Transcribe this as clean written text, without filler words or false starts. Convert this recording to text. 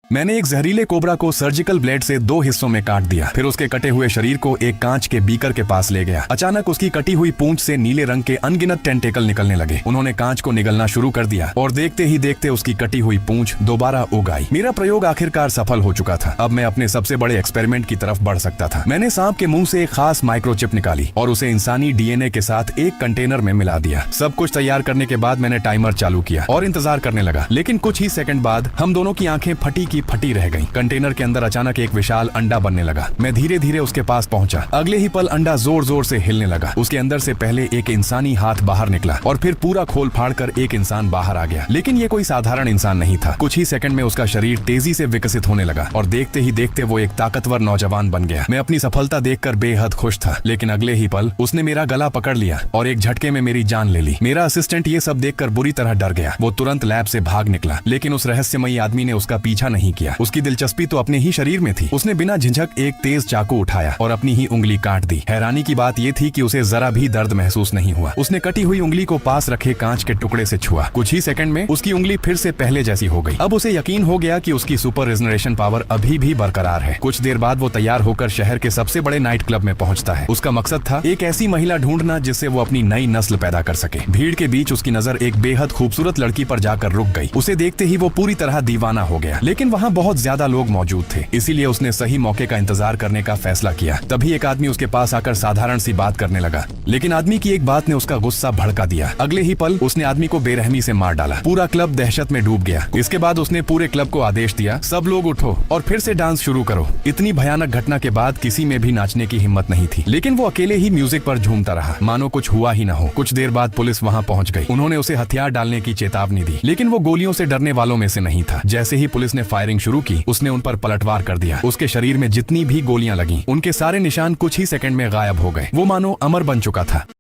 मैंने एक जहरीले कोबरा को सर्जिकल ब्लेड से 2 हिस्सों में काट दिया, फिर उसके कटे हुए शरीर को एक कांच के बीकर के पास ले गया। अचानक उसकी कटी हुई पूंछ से नीले रंग के अनगिनत टेंटेकल निकलने लगे। उन्होंने कांच को निगलना शुरू कर दिया और देखते ही देखते उसकी कटी हुई पूंछ दोबारा उग आई। मेरा प्रयोग आखिरकार सफल हो चुका था। अब मैं अपने सबसे बड़े एक्सपेरिमेंट की तरफ बढ़ सकता था। मैंने सांप के मुंह से एक खास माइक्रोचिप निकाली और उसे इंसानी डीएनए के साथ एक कंटेनर में मिला दिया। सब कुछ तैयार करने के बाद मैंने टाइमर चालू किया और इंतजार करने लगा, लेकिन कुछ ही सेकंड बाद हम दोनों की आंखें फटी की फटी रह गईं। कंटेनर के अंदर अचानक एक विशाल अंडा बनने लगा। मैं धीरे धीरे उसके पास पहुंचा। अगले ही पल अंडा जोर जोर से हिलने लगा। उसके अंदर से पहले एक इंसानी हाथ बाहर निकला और फिर पूरा खोल फाड़ कर एक इंसान बाहर आ गया। लेकिन ये कोई साधारण इंसान नहीं था। कुछ ही सेकंड में उसका शरीर तेजी से विकसित होने लगा और देखते ही देखते वो एक ताकतवर नौजवान बन गया। मैं अपनी सफलता देखकर बेहद खुश था, लेकिन अगले ही पल उसने मेरा गला पकड़ लिया और एक झटके में मेरी जान ले ली। मेरा असिस्टेंट ये सब देखकर बुरी तरह डर गया। वो तुरंत लैब से भाग निकला, लेकिन उस रहस्यमयी आदमी ने उसका पीछा नहीं किया। उसकी दिलचस्पी तो अपने ही शरीर में थी। उसने बिना झिझक एक तेज चाकू उठाया और अपनी ही उंगली काट दी। हैरानी की बात यह थी कि उसे जरा भी दर्द महसूस नहीं हुआ। उसने कटी हुई उंगली को पास रखे कांच के टुकड़े से छुआ। कुछ ही सेकंड में उसकी उंगली फिर से पहले जैसी हो गई। अब उसे यकीन हो गया कि उसकी सुपर रिजनरेशन पावर अभी भी बरकरार है। कुछ देर बाद वो तैयार होकर शहर के सबसे बड़े नाइट क्लब में पहुंचता है। उसका मकसद था एक ऐसी महिला ढूंढना जिससे वो अपनी नई नस्ल पैदा कर सके। भीड़ के बीच उसकी नजर एक बेहद खूबसूरत लड़की पर जाकर रुक गई। उसे देखते ही वो पूरी तरह दीवाना हो गया, लेकिन वहाँ बहुत ज्यादा लोग मौजूद थे, इसीलिए उसने सही मौके का इंतजार करने का फैसला किया। तभी एक आदमी उसके पास आकर साधारण सी बात करने लगा, लेकिन आदमी की एक बात ने उसका गुस्सा भड़का दिया। अगले ही पल उसने आदमी को बेरहमी से मार डाला। पूरा क्लब दहशत में डूब गया। इसके बाद उसने पूरे क्लब को आदेश दिया, सब लोग उठो और फिर से डांस शुरू करो। इतनी भयानक घटना के बाद किसी में भी नाचने की हिम्मत नहीं थी, लेकिन वो अकेले ही म्यूजिक पर झूमता रहा, मानो कुछ हुआ ही न हो। कुछ देर बाद पुलिस वहाँ पहुँच गई। उन्होंने उसे हथियार डालने की चेतावनी दी, लेकिन वो गोलियों से डरने वालों में से नहीं था। जैसे ही पुलिस ने फायरिंग शुरू की, उसने उन पर पलटवार कर दिया। उसके शरीर में जितनी भी गोलियां लगीं, उनके सारे निशान कुछ ही सेकंड में गायब हो गए। वो मानो अमर बन चुका था।